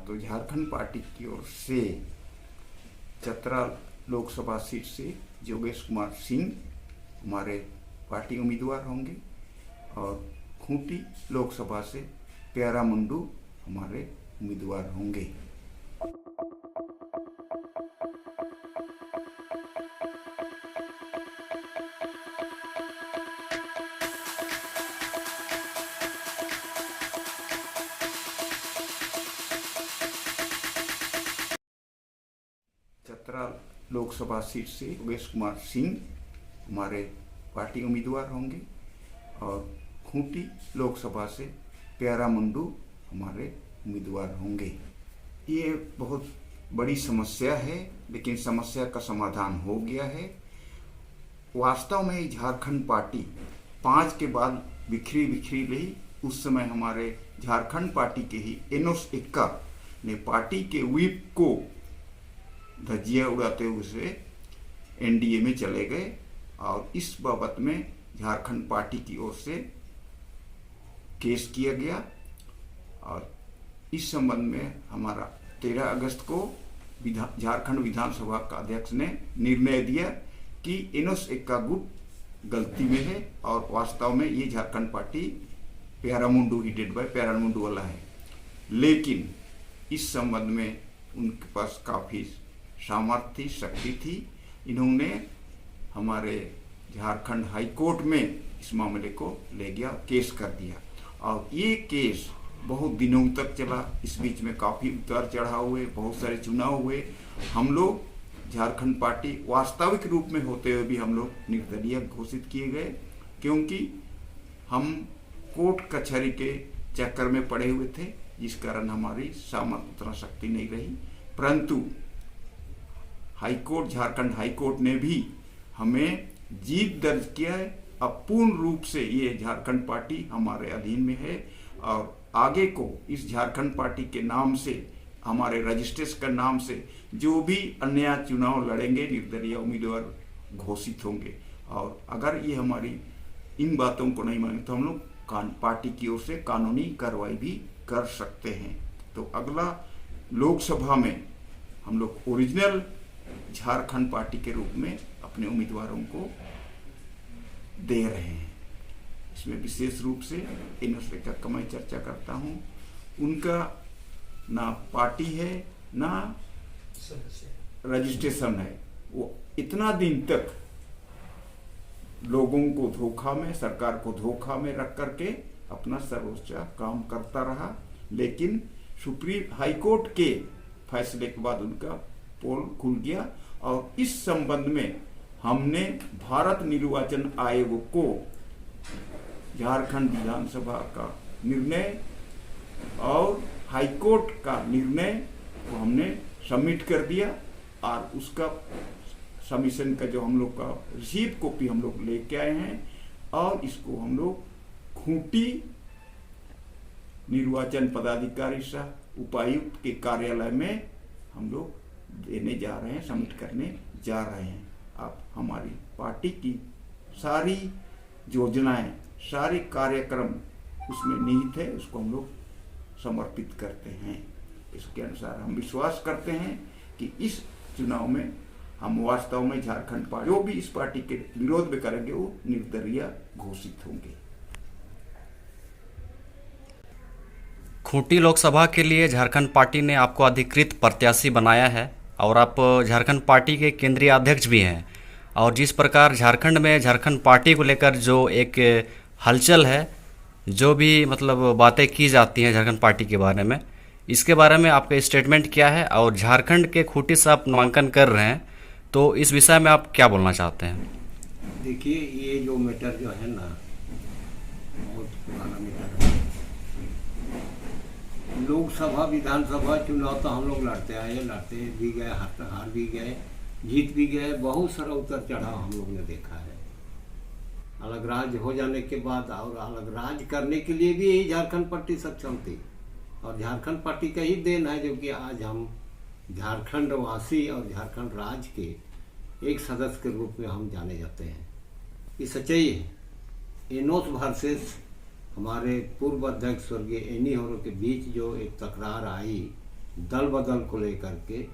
तो झारखंड पार्टी की ओर से चतरा लोकसभा सीट से योगेश कुमार सिंह हमारे पार्टी उम्मीदवार होंगे और खूंटी लोकसभा से प्यारा मुंडू हमारे उम्मीदवार होंगे। चतरा लोकसभा सीट से योगेश कुमार सिंह हमारे पार्टी उम्मीदवार होंगे और खूंटी लोकसभा से प्यारा मुंडू हमारे उम्मीदवार होंगे। ये बहुत बड़ी समस्या है, लेकिन समस्या का समाधान हो गया है। वास्तव में झारखंड पार्टी 5 के बाद बिखरी रही। उस समय हमारे झारखंड पार्टी के ही एनोस एक्का ने पार्टी के व्हिप को धज्जियां उड़ाते हुए एनडीए में चले गए और इस बाबत में झारखंड पार्टी की ओर से केस किया गया और इस संबंध में हमारा 13 अगस्त को झारखंड विधानसभा का अध्यक्ष ने निर्णय दिया कि एनोस एक्का गुट गलती में है और वास्तव में ये झारखंड पार्टी प्यारा मुंडू हीडेड बाय प्यारा मुंडू वाला है। लेकिन इस संबंध में उनके पास काफ़ी सामर्थ्य शक्ति थी। इन्होंने हमारे झारखंड हाई कोर्ट में इस मामले को ले गया, केस कर दिया और ये केस बहुत दिनों तक चला। इस बीच में काफ़ी उतार चढ़ाव हुए, बहुत सारे चुनाव हुए। हम लोग झारखंड पार्टी वास्तविक रूप में होते हुए भी हम लोग निर्दलीय घोषित किए गए, क्योंकि हम कोर्ट कचहरी के चक्कर में पड़े हुए थे, जिस कारण हमारी सामर्थ्य उतना शक्ति नहीं रही। परंतु हाईकोर्ट, झारखंड हाईकोर्ट ने भी हमें जीत दर्ज किया है। अब पूर्ण रूप से ये झारखंड पार्टी हमारे अधीन में है और आगे को इस झारखंड पार्टी के नाम से, हमारे रजिस्ट्रेशन का नाम से जो भी अन्य चुनाव लड़ेंगे निर्दलीय उम्मीदवार घोषित होंगे। और अगर ये हमारी इन बातों को नहीं माने तो हम लोग पार्टी की ओर से कानूनी कार्रवाई भी कर सकते हैं। तो अगला लोकसभा में हम लोग ओरिजिनल झारखंड पार्टी के रूप में अपने उम्मीदवारों को दे रहे हैं। इसमें विशेष रूप से एनोस एक्का का मैं चर्चा करता हूं। उनका ना पार्टी है ना रजिस्ट्रेशन है। वो इतना दिन तक लोगों को धोखा में, सरकार को धोखा में रख करके अपना सर्वोच्च काम करता रहा। लेकिन सुप्रीम हाईकोर्ट के फैसले के बाद उनका पोल खुल गया और इस संबंध में हमने भारत निर्वाचन आयोग को झारखंड विधानसभा का निर्णय और हाईकोर्ट का निर्णय को हमने सबमिट कर दिया और उसका सबमिशन का जो हम लोग का रिसीव कॉपी हम लोग लेके आए हैं और इसको हम लोग खूंटी निर्वाचन पदाधिकारी सह उपायुक्त के कार्यालय में हम लोग देने जा रहे हैं, सबमिट करने जा रहे हैं। अब हमारी पार्टी की सारी योजनाएं, सारे कार्यक्रम उसमें निहित है, उसको हम लोग समर्पित करते हैं। इसके अनुसार हम विश्वास करते हैं कि इस चुनाव में हम वास्तव में झारखंड पार्टी जो भी इस पार्टी के विरोध में करेंगे वो निर्दलीय घोषित होंगे। खूंटी लोकसभा के लिए झारखंड पार्टी ने आपको अधिकृत प्रत्याशी बनाया है और आप झारखंड पार्टी के केंद्रीय अध्यक्ष भी हैं। और जिस प्रकार झारखंड में झारखंड पार्टी को लेकर जो एक हलचल है, जो भी मतलब बातें की जाती हैं झारखंड पार्टी के बारे में, इसके बारे में आपका स्टेटमेंट क्या है? और झारखंड के खूंटी से आप नामांकन कर रहे हैं, तो इस विषय में आप क्या बोलना चाहते हैं? देखिए, ये जो मैटर जो है ना, बहुत पुराना मैटर है। लोकसभा विधानसभा चुनाव तो हम लोग लड़ते भी गए, हार भी गए, जीत भी गए, बहुत सारा उतर चढ़ाव हम लोग ने देखा है। अलग राज्य हो जाने के बाद और अलग राज्य करने के लिए भी यही झारखंड पार्टी सक्षम थी और झारखंड पार्टी का ही देन है जो कि आज हम झारखंड वासी और झारखंड राज्य के एक सदस्य के रूप में हम जाने जाते हैं। ये सच्चाई है। एनोस वर्सेस हमारे पूर्व अध्यक्ष स्वर्गीय एनी होरो के बीच जो एक तकरार आई दल बदल को लेकर के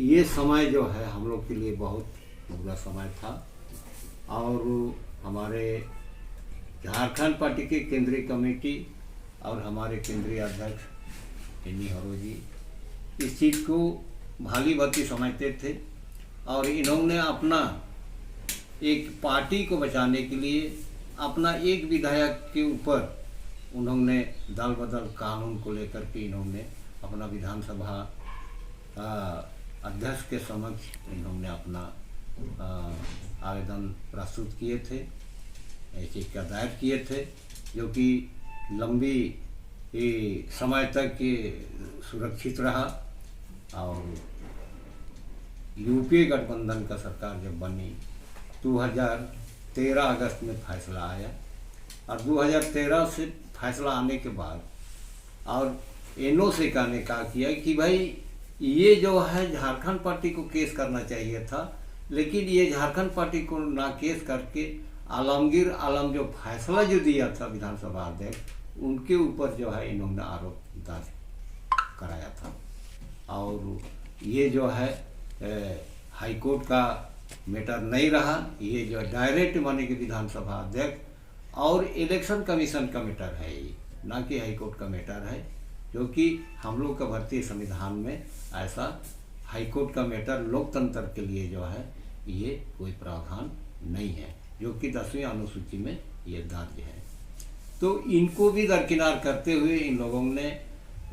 ये समय जो है हम लोग के लिए बहुत बुरा समय था। और हमारे झारखंड पार्टी के केंद्रीय कमेटी और हमारे केंद्रीय अध्यक्ष एनी हरो जी इस चीज़ को भाली भांति समझते थे और इन्होंने अपना एक पार्टी को बचाने के लिए अपना एक विधायक के ऊपर उन्होंने दल बदल कानून को लेकर के इन्होंने अपना विधानसभा अध्यक्ष के समक्ष इन्होंने अपना आवेदन प्रस्तुत किए थे, ऐसे का दायर किए थे, जो कि लंबी समय तक सुरक्षित रहा। और यूपीए गठबंधन का सरकार जब बनी 2013 अगस्त में फैसला आया और 2013 से फैसला आने के बाद और एनओसी का ने कहा किया कि भाई ये जो है झारखंड पार्टी को केस करना चाहिए था, लेकिन ये झारखंड पार्टी को ना केस करके आलमगीर आलम जो फैसला जो दिया था विधानसभा अध्यक्ष उनके ऊपर जो है इन्होंने आरोप दर्ज कराया था। और ये जो है हाई कोर्ट का मैटर नहीं रहा, ये जो डायरेक्ट माने कि विधानसभा अध्यक्ष और इलेक्शन कमीशन का मैटर है, ये ना कि हाई कोर्ट का मैटर है, जो कि हम लोग का भारतीय संविधान में ऐसा हाई कोर्ट का मैटर लोकतंत्र के लिए जो है ये कोई प्रावधान नहीं है, जो कि 10वीं अनुसूची में ये दर्ज है। तो इनको भी दरकिनार करते हुए इन लोगों ने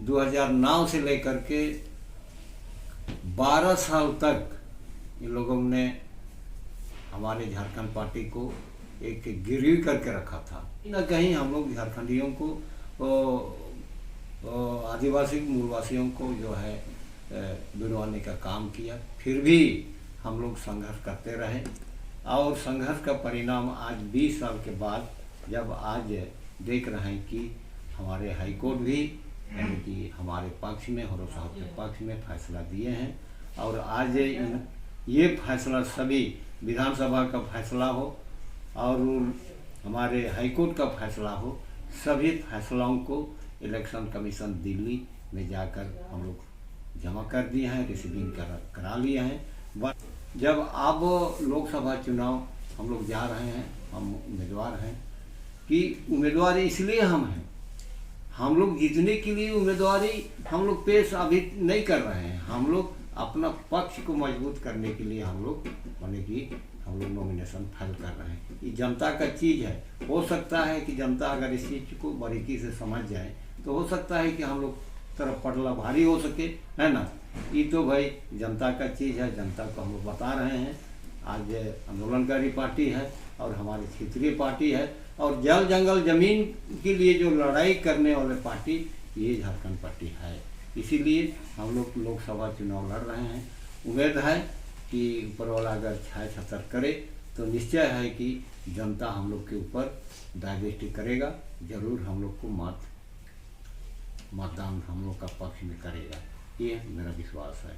2009 से लेकर के 12 साल तक इन लोगों ने हमारे झारखंड पार्टी को एक गिरवी करके रखा था। न कहीं हम लोग झारखंडियों को आदिवासी मूलवासियों को जो है बिरवाने का काम किया, फिर भी हम लोग संघर्ष करते रहे और संघर्ष का परिणाम आज 20 साल के बाद जब आज देख रहे हैं कि हमारे हाई कोर्ट भी यानी कि हमारे पक्ष में हरो साहब के पक्ष में फैसला दिए हैं। और आज ये फैसला सभी विधानसभा का फैसला हो और हमारे हाई कोर्ट का फैसला हो, सभी फैसलाओं को इलेक्शन कमीशन दिल्ली में जाकर हम लोग जमा कर दिए हैं, रिसीविंग करा लिए हैं। जब अब लोकसभा चुनाव हम लोग जा रहे हैं, हम उम्मीदवार हैं कि उम्मीदवार इसलिए हम लोग जीतने के लिए उम्मीदवारी हम लोग पेश अभी नहीं कर रहे हैं, हम लोग अपना पक्ष को मजबूत करने के लिए हम लोग माने कि हम लोग नॉमिनेशन फाइल कर रहे हैं। ये जनता का चीज़ है, हो सकता है कि जनता अगर इस चीज़ को बारीकी से समझ जाए तो हो सकता है कि हम लोग तरफ पटला भारी हो सके, है ना। ये तो भाई जनता का चीज़ है, जनता को हम लोग बता रहे हैं। आज आंदोलनकारी पार्टी है और हमारी क्षेत्रीय पार्टी है और जल जंगल जमीन के लिए जो लड़ाई करने वाले पार्टी ये झारखंड पार्टी है। इसीलिए हम लोग लोकसभा चुनाव लड़ रहे हैं। उम्मीद है कि ऊपर वाला अगर छाया छतर करे तो निश्चय है कि जनता हम लोग के ऊपर दायदृष्टि करेगा, जरूर हम लोग को मतदान हम लोग का पक्ष में करेगा, ये मेरा विश्वास है।